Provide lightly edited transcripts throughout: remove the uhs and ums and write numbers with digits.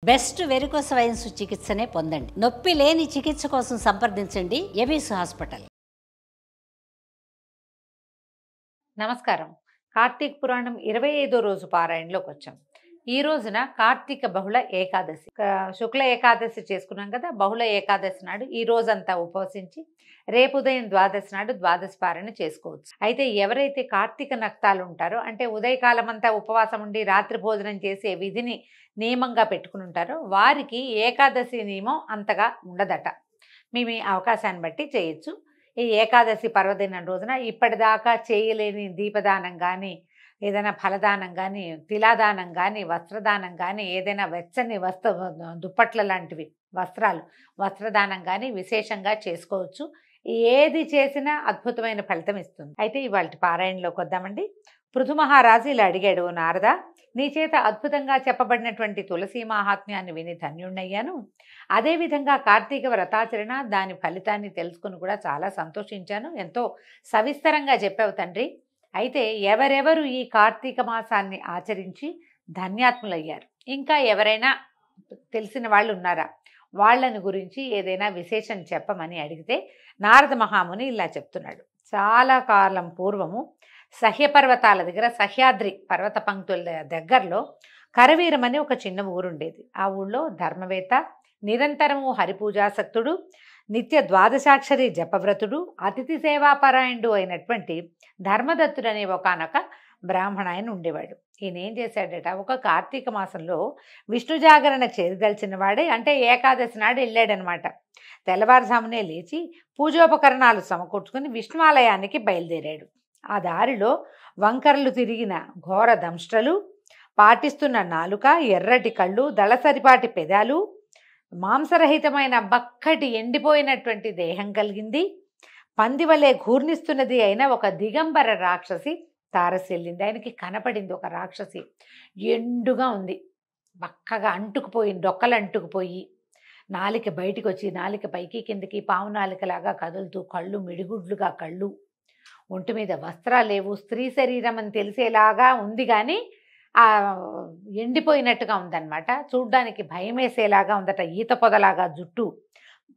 Best varicose veins చికిత్సనే పొందండి. నొప్పి లేని చికిత్స కోసం సంప్రదించండి ఎబిస్ హాస్పిటల్. నమస్కారం. కార్తీక పురాణం 25వ రోజు పారాయణలోకి వచ్చాం. ఈ రోజున కార్తీక బహుళ ఏకాదశి, శుక్ల ఏకాదశి చేసుకున్నాం కదా. బహుళ ఏకాదశి నాడు ఈ రోజంతా ఉపవసించి రేపు ఉదయం ద్వాదశి నాడు ద్వాదశి పారాయణ చేసుకోవచ్చు. అయితే ఎవరైతే కార్తీక నక్తాలు ఉంటారో, అంటే ఉదయకాలం అంతా ఉపవాసం ఉండి రాత్రి భోజనం చేసే విధిని నియమంగా పెట్టుకుని ఉంటారో వారికి ఏకాదశి నియమం అంతగా ఉండదట. మీ అవకాశాన్ని బట్టి చేయొచ్చు. ఈ ఏకాదశి పర్వదినం రోజున ఇప్పటిదాకా చేయలేని దీపదానం కానీ, ఏదైనా ఫలదానం కానీ, తిలాదానం కానీ, వస్త్రదానం కానీ, ఏదైనా వెచ్చని దుప్పట్ల లాంటివి వస్త్రదానం కానీ విశేషంగా చేసుకోవచ్చు. ఏది చేసినా అద్భుతమైన ఫలితం ఇస్తుంది. అయితే ఇవాళ పారాయణలోకి వద్దామండి. పృథు మహారాజు ఇలా అడిగాడు, నారద, నీ చేత అద్భుతంగా చెప్పబడినటువంటి తులసి మహాత్మ్యాన్ని విని ధన్యుణ్ణయ్యాను. అదేవిధంగా కార్తీక వ్రతాచరణ, దాని ఫలితాన్ని తెలుసుకుని కూడా చాలా సంతోషించాను. ఎంతో సవిస్తరంగా చెప్పావు తండ్రి. అయితే ఎవరెవరు ఈ కార్తీక మాసాన్ని ఆచరించి ధన్యాత్ములయ్యారు, ఇంకా ఎవరైనా తెలిసిన వాళ్ళు ఉన్నారా, వాళ్ళని గురించి ఏదైనా విశేషం చెప్పమని అడిగితే నారద మహాముని ఇలా చెప్తున్నాడు. చాలా కాలం పూర్వము సహ్యపర్వతాల దగ్గర, సహ్యాద్రి పర్వత పంక్తుల దగ్గరలో కరవీరం అని ఒక చిన్న ఊరుండేది. ఆ ఊళ్ళో ధర్మవేత్త, నిరంతరము హరిపూజాసక్తుడు, నిత్య ద్వాదశాక్షరి జపవ్రతుడు, అతిథి సేవాపరాయణుడు అయినటువంటి ధర్మదత్తుడు అనే ఒకనొక బ్రాహ్మణ ఆయన ఉండేవాడు. ఈయన ఏం చేశాడట, ఒక కార్తీక మాసంలో విష్ణు జాగరణ చేదలిచిన వాడే, అంటే ఏకాదశి నాడు వెళ్ళాడనమాట. తెల్లవారుజామునే లేచి పూజోపకరణాలు సమకూర్చుకుని విష్ణువాలయానికి బయలుదేరాడు. ఆ దారిలో వంకరలు తిరిగిన ఘోర దంష్ట్రలు, పాటిస్తున్న నాలుక, ఎర్రటి కళ్ళు, దళసరిపాటి పెదాలు, మాంసరహితమైన బక్కటి ఎండిపోయినటువంటి దేహం కలిగింది. పందివలే ఘూర్ణిస్తున్నది అయిన ఒక దిగంబర రాక్షసి తారసిల్లింది. ఆయనకి కనపడింది ఒక రాక్షసి. ఎండుగా ఉంది, బక్కగా అంటుకుపోయి, డొక్కలు అంటుకుపోయి, నాలిక బయటికి వచ్చి, నాలిక పైకి కిందకి పావు నాలికలాగా కదులుతూ, కళ్ళు మిడిగుడ్లుగా కళ్ళు, ఒంటి మీద వస్త్రాలు లేవు, స్త్రీ శరీరం అని తెలిసేలాగా ఉంది, కానీ ఆ ఎండిపోయినట్టుగా ఉందన్నమాట. చూడ్డానికి భయం వేసేలాగా ఉందట. ఈత పొదలాగా జుట్టు,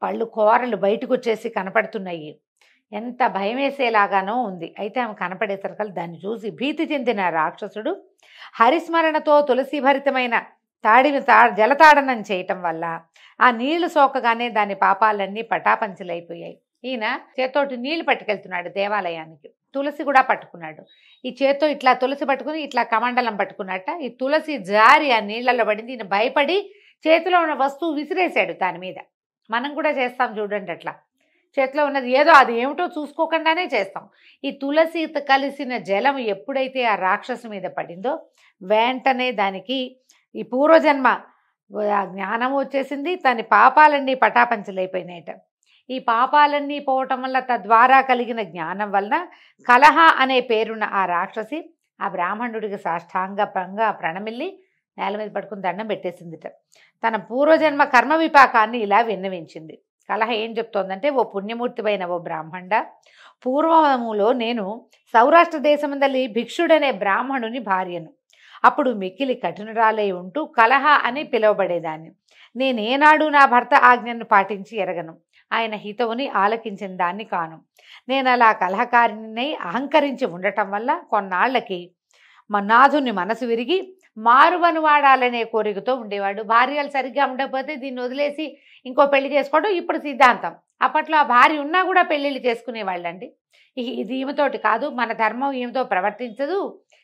పళ్ళు కూరలు బయటకు వచ్చేసి కనపడుతున్నాయి. ఎంత భయం వేసేలాగానో ఉంది. అయితే ఆమె కనపడేసరికి దాన్ని చూసి భీతి చెందిన రాక్షసుడు హరిస్మరణతో తులసీభరితమైన జలతాడనం చేయటం వల్ల ఆ నీళ్లు సోకగానే దాని పాపాలన్నీ పటాపంచలైపోయాయి. ఈయన చేతోటి నీళ్లు పట్టుకెళ్తున్నాడు దేవాలయానికి. తులసి కూడా పట్టుకున్నాడు. ఈ చేత్తో ఇట్లా తులసి పట్టుకుని ఇట్లా కమండలం పట్టుకున్నట్ట. ఈ తులసి జారి ఆ నీళ్లలో పడింది. ఈయన భయపడి చేతిలో ఉన్న వస్తువు విసిరేశాడు దాని మీద. మనం కూడా చేస్తాం చూడండి, అట్లా చేతిలో ఉన్నది ఏదో అది ఏమిటో చూసుకోకుండానే చేస్తాం. ఈ తులసి కలిసిన జలం ఎప్పుడైతే ఆ రాక్షసు మీద పడిందో వెంటనే దానికి ఈ పూర్వజన్మ జ్ఞానం వచ్చేసింది. దాని పాపాలన్నీ పటాపంచలైపోయినాయట. ఈ పాపాలన్నీ పోవటం వల్ల, తద్వారా కలిగిన జ్ఞానం వలన కలహ అనే పేరున్న ఆ రాక్షసి ఆ బ్రాహ్మణుడికి సాష్టాంగంగా ప్రణమిల్లి నేల మీద పట్టుకుని దండం పెట్టేసిందిట. తన పూర్వజన్మ కర్మ విపాకాన్ని ఇలా విన్నవించింది. కలహ ఏం చెప్తోందంటే, ఓ పుణ్యమూర్తివైన ఓ బ్రాహ్మణ, పూర్వములో నేను సౌరాష్ట్ర దేశమందలి భిక్షుడనే బ్రాహ్మణుని భార్యను. అప్పుడు మిక్కిలి కఠినురాలై ఉంటూ కలహ అని పిలువబడేదాన్ని. నేనేనాడు నా భర్త ఆజ్ఞను పాటించి ఎరగను. ఆయన హితవుని ఆలకించిన దాన్ని కాను. నేను అలా కలహకారిణినై అహంకరించి ఉండటం వల్ల కొన్నాళ్లకి మా నాథుని మనసు విరిగి మారువను వాడాలనే కోరికతో ఉండేవాడు. భార్యలు సరిగ్గా ఉండకపోతే దీన్ని వదిలేసి ఇంకో పెళ్లి చేసుకోవడం ఇప్పుడు సిద్ధాంతం. అప్పట్లో ఆ భార్య ఉన్నా కూడా పెళ్ళిళ్ళు చేసుకునేవాళ్ళండి. ఇది ఈమెతోటి కాదు, మన ధర్మం ఈమెతో ప్రవర్తించదు,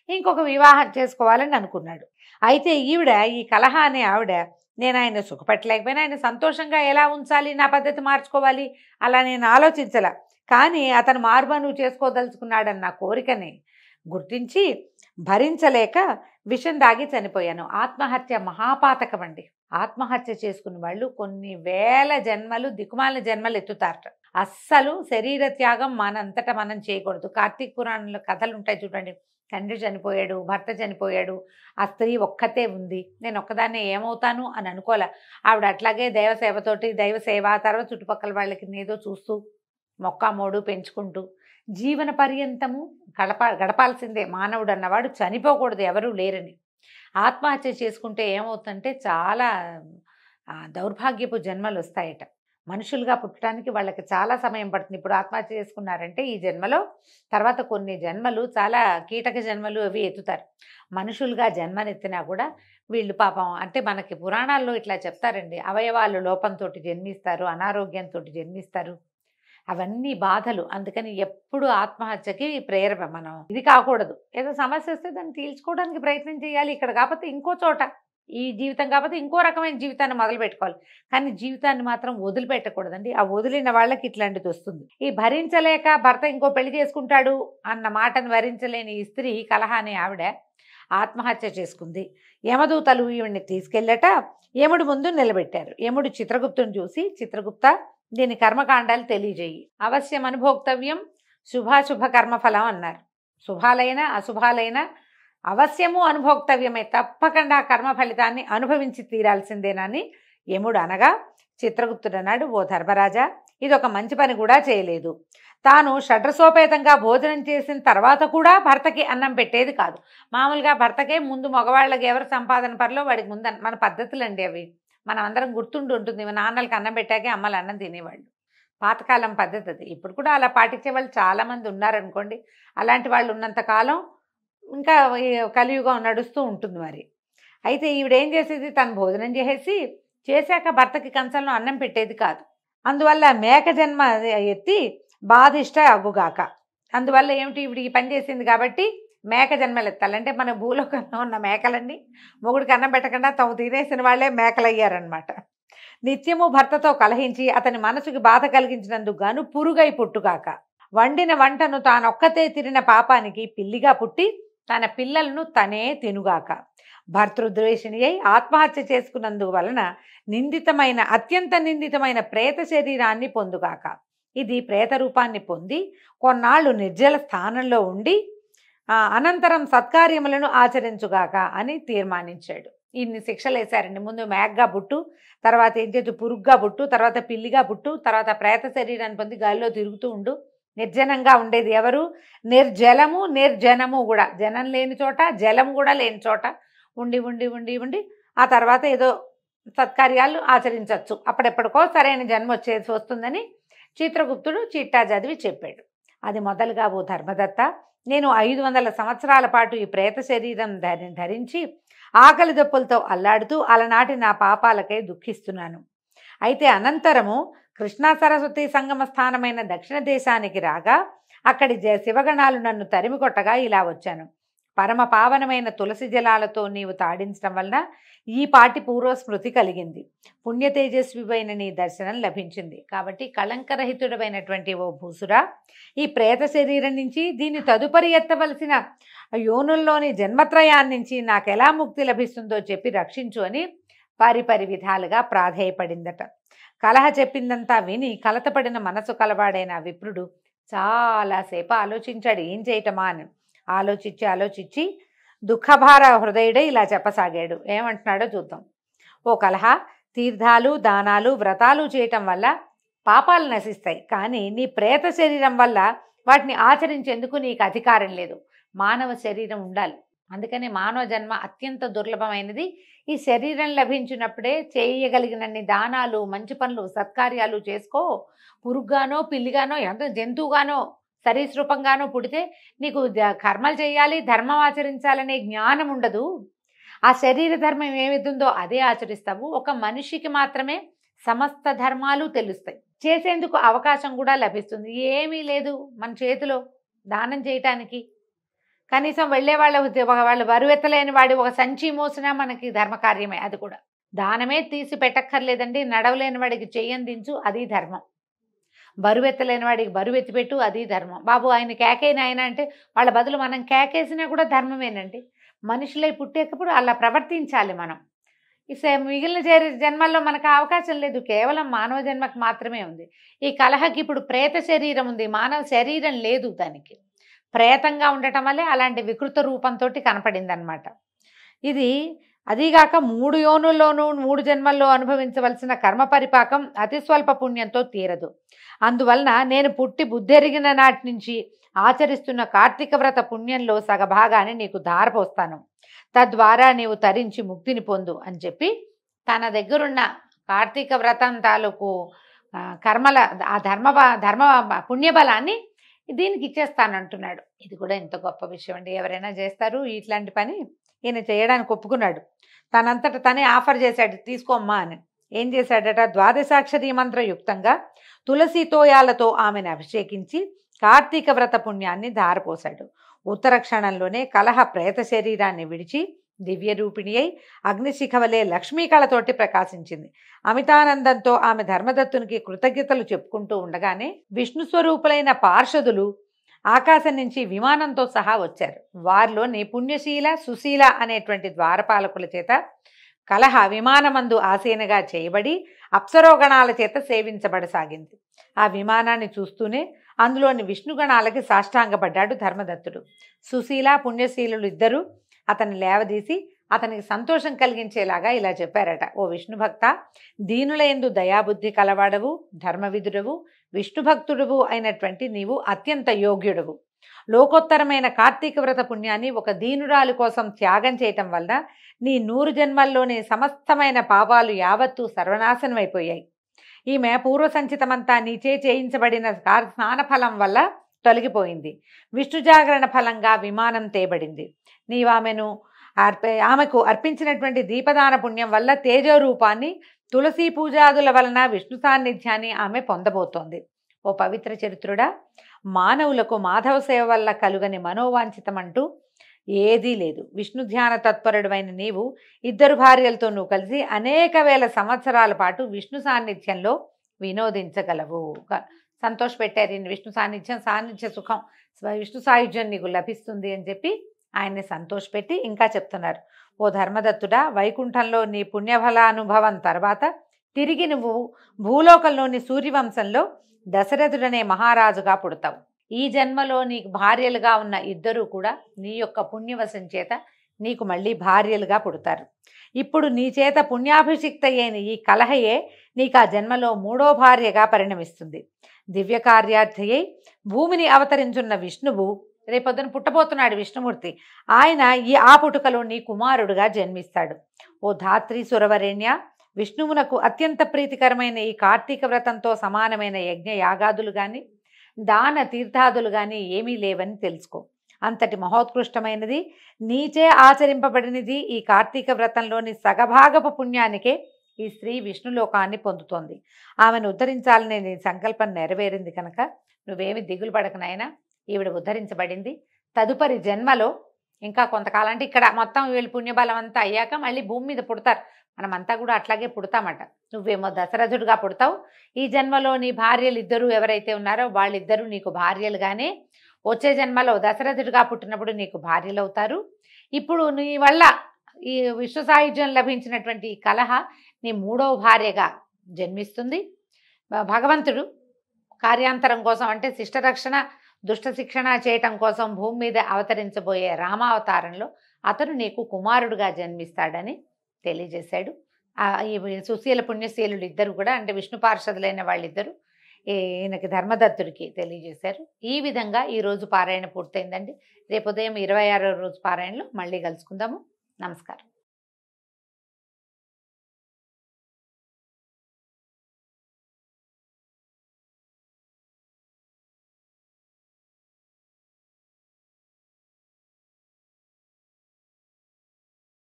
ఇంకొక వివాహం చేసుకోవాలని అనుకున్నాడు. అయితే ఈవిడ, ఈ కలహ అనే ఆవిడ, నేను ఆయన సుఖపెట్టలేకపోయినా ఆయన సంతోషంగా ఎలా ఉంచాలి, నా పద్ధతి మార్చుకోవాలి, అలా నేను ఆలోచించలా. కానీ అతను మారుమను చేసుకోదలుచుకున్నాడన్న కోరికని గుర్తించి భరించలేక విషం దాగి చనిపోయాను. ఆత్మహత్య మహాపాతకం అండి. ఆత్మహత్య చేసుకున్న వాళ్ళు కొన్ని వేల జన్మలు, దిక్కుమాలిన జన్మలు ఎత్తుతారట. అస్సలు శరీర త్యాగం మనంతటా మనం చేయకూడదు. కార్తీక పురాణంలో కథలు ఉంటాయి చూడండి. తండ్రి చనిపోయాడు, భర్త చనిపోయాడు, ఆ స్త్రీ ఒక్కతే ఉంది, నేను ఒక్కదాన్నే ఏమవుతాను అని అనుకోలే. ఆవిడ అట్లాగే దైవసేవతోటి, దైవసేవ తర్వాత చుట్టుపక్కల వాళ్ళకి ఏదో చూస్తూ మొక్కామోడు పెంచుకుంటూ జీవన పర్యంతము గడపాల్సిందే. మానవుడు అన్నవాడు చనిపోకూడదు, ఎవరూ లేరని. ఆత్మహత్య చేసుకుంటే ఏమవుతుందంటే చాలా దౌర్భాగ్యపు జన్మలు వస్తాయట. మనుషులుగా పుట్టడానికి వాళ్ళకి చాలా సమయం పడుతుంది. ఇప్పుడు ఆత్మహత్య చేసుకున్నారంటే ఈ జన్మలో తర్వాత కొన్ని జన్మలు చాలా కీటక జన్మలు అవి ఎత్తుతారు. మనుషులుగా జన్మనెత్తినా కూడా వీళ్ళు పాపం అంటే మనకి పురాణాల్లో ఇట్లా చెప్తారండి, అవయవాలు లోపంతో జన్మిస్తారు, అనారోగ్యంతో జన్మిస్తారు, అవన్నీ బాధలు. అందుకని ఎప్పుడు ఆత్మహత్యకి ప్రేరణ మనం ఇది కాకూడదు. ఏదో సమస్య వస్తే దాన్ని తీర్చుకోవడానికి ప్రయత్నం చేయాలి. ఇక్కడ కాకపోతే ఇంకో చోట, ఈ జీవితం కాకపోతే ఇంకో రకమైన జీవితాన్ని మొదలు పెట్టుకోవాలి. కానీ జీవితాన్ని మాత్రం వదిలిపెట్టకూడదండి. ఆ వదిలిన వాళ్ళకి ఇట్లాంటిది వస్తుంది. ఈ భరించలేక భర్త ఇంకో పెళ్లి చేసుకుంటాడు అన్న మాటను భరించలేని ఈ స్త్రీ కలహ అనే ఆవిడ ఆత్మహత్య చేసుకుంది. యమదూతలు ఈవిడ్ని తీసుకెళ్ళట యముడి ముందు నిలబెట్టారు. యముడు చిత్రగుప్తుని చూసి, చిత్రగుప్త, దీని కర్మకాండాలు తెలియజేయి, అవశ్యం అనుభోక్తవ్యం శుభాశుభ కర్మఫలం అన్నారు. శుభాలైన అశుభాలైన అవశ్యము అనుభోక్తవ్యమే, తప్పకుండా కర్మ ఫలితాన్ని అనుభవించి తీరాల్సిందేనని యముడు అనగా చిత్రగుప్తుడు అన్నాడు, ఓ ధర్మరాజా, ఇది ఒక మంచి పని కూడా చేయలేదు. తాను షడ్రసోపేతంగా భోజనం చేసిన తర్వాత కూడా భర్తకి అన్నం పెట్టేది కాదు. మామూలుగా భర్తకే ముందు మగవాళ్ళకి ఎవరు సంపాదన పనిలో వాడికి ముందు మన పద్ధతులండి అవి. మనం అందరం గుర్తుండి ఉంటుంది. నాన్నలకి అన్నం పెట్టాకే అమ్మలు అన్నం తినేవాళ్ళు. పాతకాలం పద్ధతి అది. ఇప్పుడు కూడా అలా పాటించే వాళ్ళు చాలామంది ఉన్నారనుకోండి. అలాంటి వాళ్ళు ఉన్నంతకాలం ఇంకా కలియుగం నడుస్తూ ఉంటుంది మరి. అయితే ఈవిడేం చేసేది, తను భోజనం చేశాక భర్తకి కంచంలో అన్నం పెట్టేది కాదు. అందువల్ల మేక జన్మ ఎత్తి బాధిష్ట అగుగాక. అందువల్ల ఏమిటి, ఈవిడ ఈ పని చేసింది కాబట్టి మేక జన్మలు ఎత్తాలంటే మన భూలోకంలో ఉన్న మేకలన్నీ మొగుడికి అన్నం పెట్టకుండా తాము తినేసిన వాళ్ళే మేకలయ్యారనమాట. నిత్యము భర్తతో కలహించి అతని మనసుకి బాధ కలిగించినందుకు గాను పురుగై పుట్టుగాక. వండిన వంటను తానొక్కతే తిరిన పాపానికి పిల్లిగా పుట్టి తన పిల్లలను తనే తినుగాక. భర్తృద్వేషిణి అయి ఆత్మహత్య చేసుకున్నందుకు వలన నిందితమైన అత్యంత నిందితమైన ప్రేత శరీరాన్ని పొందుగాక. ఇది ప్రేత రూపాన్ని పొంది కొన్నాళ్ళు నిర్జల స్థానంలో ఉండి అనంతరం సత్కార్యములను ఆచరించుగాక అని తీర్మానించాడు. ఇన్ని శిక్షలు వేశారండి. ముందు మేఘగా పుట్టు, తర్వాత ఏం చేతు పురుగ్గా పుట్టు, తర్వాత పిల్లిగా పుట్టు, తర్వాత ప్రేత శరీరాన్ని పొంది గాలిలో తిరుగుతూ ఉండు. నిర్జనంగా ఉండేది ఎవరు, నిర్జలము నిర్జనము కూడా, జనం లేని చోట జలం కూడా లేని చోట ఉండి ఉండి ఉండి ఉండి ఆ తర్వాత ఏదో సత్కార్యాలు ఆచరించవచ్చు. అప్పుడెప్పటికో సరైన జన్మ వస్తుందని చిత్రగుప్తుడు చిట్టా చదివి చెప్పాడు. అది మొదలుగా, ఓ ధర్మదత్త, నేను 500 సంవత్సరాల పాటు ఈ ప్రేత శరీరం ధరించి ఆకలి దప్పులతో అల్లాడుతూ అలనాటి నా పాపాలకై దుఃఖిస్తున్నాను. అయితే అనంతరము కృష్ణా సరస్వతి సంగమ స్థానమైన దక్షిణ దేశానికి రాగా అక్కడి శివగణాలు నన్ను తరిమి కొట్టగా ఇలా వచ్చాను. పరమ పావనమైన తులసి జలాలతో నీవు తాడించడం వలన ఈ పాటి పూర్వస్మృతి కలిగింది. పుణ్యతేజస్వివైన నీ దర్శనం లభించింది. కాబట్టి కళంకరహితుడమైనటువంటి ఓ భూసురా, ఈ ప్రేత శరీరం నుంచి దీన్ని తదుపరి ఎత్తవలసిన యోనుల్లోని జన్మత్రయాన్నించి నాకెలా ముక్తి లభిస్తుందో చెప్పి రక్షించు అని పరిపరి విధాలుగా ప్రాధేయపడిందట. కలహ చెప్పిందంతా విని కలతపడిన మనసు కలవాడైన విప్రుడు చాలాసేపు ఆలోచించాడు, ఏం చేయటమా అని. ఆలోచించి దుఃఖభార హృదయుడే ఇలా చెప్పసాగాడు. ఏమంటున్నాడో చూద్దాం. ఓ కలహ, తీర్థాలు దానాలు వ్రతాలు చేయటం వల్ల పాపాలు నశిస్తాయి, కానీ నీ ప్రేత శరీరం వల్ల వాటిని ఆచరించేందుకు నీకు అధికారం లేదు. మానవ శరీరం ఉండాలి. అందుకని మానవ జన్మ అత్యంత దుర్లభమైనది. ఈ శరీరం లభించినప్పుడే చేయగలిగినన్ని దానాలు, మంచి పనులు, సత్కార్యాలు చేసుకో. పురుగ్గానో పిల్లిగానో ఎంత జంతువుగానో సరీసృపంగానో పుడితే నీకు కర్మలు చేయాలి, ధర్మం ఆచరించాలనే జ్ఞానం ఉండదు. ఆ శరీర ధర్మం ఏమిస్తుందో అదే ఆచరిస్తావు. ఒక మనిషికి మాత్రమే సమస్త ధర్మాలు తెలుస్తాయి, చేసేందుకు అవకాశం కూడా లభిస్తుంది. ఏమీ లేదు మన చేతిలో దానం చేయటానికి. కనీసం వెళ్ళే వాళ్ళు బరువెత్తలేని వాడి ఒక సంచి మోసినా మనకి ధర్మకార్యమే. అది కూడా దానమే తీసి పెట్టక్కర్లేదండి. నడవలేని వాడికి చెయ్యందించు, అది ధర్మం. బరువెత్తలేని వాడికి బరువు ఎత్తిపెట్టు, అది ధర్మం. బాబు ఆయన కేకేన ఆయన అంటే వాళ్ళ బదులు మనం కేకేసినా కూడా ధర్మమేనండి. మనుషులై పుట్టేటప్పుడు అలా ప్రవర్తించాలి మనం. మిగిలిన జన్మల్లో మనకు అవకాశం లేదు, కేవలం మానవ జన్మకు మాత్రమే ఉంది. ఈ కలహకి ఇప్పుడు ప్రేత శరీరం ఉంది, మానవ శరీరం లేదు. దానికి ప్రేతంగా ఉండటం వల్లే అలాంటి వికృత రూపంతో కనపడింది అనమాట. ఇది అదీగాక 3 యోనుల్లోనూ 3 జన్మల్లో అనుభవించవలసిన కర్మ పరిపాకం అతి స్వల్ప పుణ్యంతో తీరదు. అందువలన నేను పుట్టి బుద్ధెరిగిన నాటి నుంచి ఆచరిస్తున్న కార్తీక వ్రత పుణ్యంలో సగభాగాన్ని నీకు ధారపోస్తాను. తద్వారా నీవు తరించి ముక్తిని పొందు అని చెప్పి తన దగ్గరున్న కార్తీక వ్రతం తాలూకు కర్మల ఆ ధర్మ పుణ్యబలాన్ని దీనికి ఇచ్చేస్తానంటున్నాడు. ఇది కూడా ఎంత గొప్ప విషయం అండి. ఎవరైనా చేస్తారు ఇట్లాంటి పని? ఈయన చేయడానికి ఒప్పుకున్నాడు. తనంతట తనే ఆఫర్ చేశాడు, తీసుకోమ్మా అని. ఏం చేశాడట? ద్వాదశాక్షరీ మంత్రయుక్తంగా తులసి తోయాలతో ఆమెను అభిషేకించి కార్తీక వ్రత పుణ్యాన్ని ధారపోశాడు. ఉత్తర క్షణంలోనే కలహ ప్రేత శరీరాన్ని విడిచి దివ్య రూపిణి అయి అగ్నిశిఖవలే లక్ష్మీ కళతోటి ప్రకాశించింది. అమితానందంతో ఆమె ధర్మదత్తునికి కృతజ్ఞతలు చెప్పుకుంటూ ఉండగానే విష్ణు స్వరూపులైన పార్షదులు ఆకాశం నుంచి విమానంతో సహా వచ్చారు. వారిలో పుణ్యశీల సుశీల అనేటువంటి ద్వారపాలకుల చేత కలహ విమానమందు ఆసీనగా చేయబడి అప్సరోగణాల చేత సేవించబడసాగింది. ఆ విమానాన్ని చూస్తూనే అందులోని విష్ణుగణాలకి సాష్టాంగపడ్డాడు ధర్మదత్తుడు. సుశీల పుణ్యశీలులు ఇద్దరూ అతన్ని లేవదీసి అతనికి సంతోషం కలిగించేలాగా ఇలా చెప్పారట. ఓ విష్ణుభక్త, దీనులయందు దయాబుద్ధి కలవాడవు, ధర్మవిధుడవు, విష్ణుభక్తుడవు అయినటువంటి నీవు అత్యంత యోగ్యుడవు. లోకోత్తరమైన కార్తీక వ్రత పుణ్యాన్ని ఒక దీనురాలి కోసం త్యాగం చేయటం వల్ల నీ 100 జన్మల్లోని సమస్తమైన పాపాలు యావత్తూ సర్వనాశనమైపోయాయి. ఈమె పూర్వసంచితమంతా నీచే చేయించబడిన స్నాన ఫలం వల్ల తొలగిపోయింది. విష్ణు జాగరణ ఫలంగా విమానం తేబడింది. నీవు ఆమెకు అర్పించినటువంటి దీపదాన పుణ్యం వల్ల తేజరూపాన్ని, తులసీ పూజాదుల వలన విష్ణు సాన్నిధ్యాన్ని ఆమె పొందబోతోంది. ఓ పవిత్ర చరిత్రుడా, మానవులకు మాధవ సేవ వల్ల కలుగని మనోవాంఛితమంటూ ఏదీ లేదు. విష్ణు ధ్యాన తత్పరుడైన నీవు 2 భార్యలతో నువ్వు కలిసి అనేక వేల సంవత్సరాల పాటు విష్ణు సాన్నిధ్యంలో వినోదించగలవు. సంతోషపెట్టారు. విష్ణు సాన్నిధ్య సుఖం, విష్ణు సాయుధ్యం నీకు లభిస్తుంది అని చెప్పి ఆయన్ని సంతోషపెట్టి ఇంకా చెప్తున్నారు. ఓ ధర్మదత్తుడా, వైకుంఠంలో నీ పుణ్యఫలానుభవం తర్వాత తిరిగి నువ్వు భూలోకంలోని సూర్యవంశంలో దశరథుడనే మహారాజుగా పుడతావు. ఈ జన్మలో నీకు భార్యలుగా ఉన్న 2 కూడా నీ యొక్క పుణ్యవశం చేత నీకు మళ్ళీ భార్యలుగా పుడతారు. ఇప్పుడు నీ చేత పుణ్యాభిషిక్త అయిన ఈ కలహయే నీకు ఆ జన్మలో 3వ భార్యగా పరిణమిస్తుంది. దివ్య కార్యార్థయై భూమిని అవతరించున్న విష్ణువు రేపొద్దున పుట్టబోతున్నాడు విష్ణుమూర్తి. ఆయన ఆ పుట్టుకలో నీ కుమారుడుగా జన్మిస్తాడు. ఓ ధాత్రి సురవరేణ్య, విష్ణువునకు అత్యంత ప్రీతికరమైన ఈ కార్తీక వ్రతంతో సమానమైన యజ్ఞ యాగాదులు కానీ దాన తీర్థాదులు కానీ ఏమీ లేవని తెలుసుకో. అంతటి మహోత్కృష్టమైనది, నీచే ఆచరింపబడినది ఈ కార్తీక వ్రతంలోని సగభాగపు పుణ్యానికే ఈ స్త్రీ విష్ణులోకాన్ని పొందుతోంది. ఆమెను ఉద్ధరించాలనే నీ సంకల్పం నెరవేరింది కనుక నువ్వేమి దిగులు పడకనైనా, ఈవిడ ఉద్ధరించబడింది. తదుపరి జన్మలో ఇంకా కొంతకాలం, అంటే ఇక్కడ మొత్తం వీళ్ళు పుణ్యబలం అంతా అయ్యాక మళ్ళీ భూమి మీద పుడతారు. మనమంతా కూడా అట్లాగే పుడతామట. నువ్వేమో దశరథుడిగా పుడతావు. ఈ జన్మలో నీ భార్యలు 2 ఎవరైతే ఉన్నారో వాళ్ళిద్దరూ నీకు భార్యలుగానే వచ్చే జన్మలో దశరథుడిగా పుట్టినప్పుడు నీకు భార్యలు అవుతారు. ఇప్పుడు నీ వల్ల ఈ విష్ణు సాయుధ్యం లభించినటువంటి ఈ కలహ నీ 3వ భార్యగా జన్మిస్తుంది. భగవంతుడు కార్యాంతరం కోసం, అంటే శిష్టరక్షణ దుష్ట శిక్షణ చేయటం కోసం భూమి మీద అవతరించబోయే రామావతారంలో అతను నీకు కుమారుడుగా జన్మిస్తాడని తెలియజేశాడు. ఈ సుశీల పుణ్యశీలులు 2 కూడా, అంటే విష్ణు పార్షదులైన వాళ్ళిద్దరూ ఈయనకి ధర్మదత్తుడికి తెలియజేశారు. ఈ విధంగా ఈరోజు పారాయణ పూర్తయిందండి. రేపు ఉదయం 26వ రోజు పారాయణలో మళ్ళీ కలుసుకుందాము. నమస్కారం.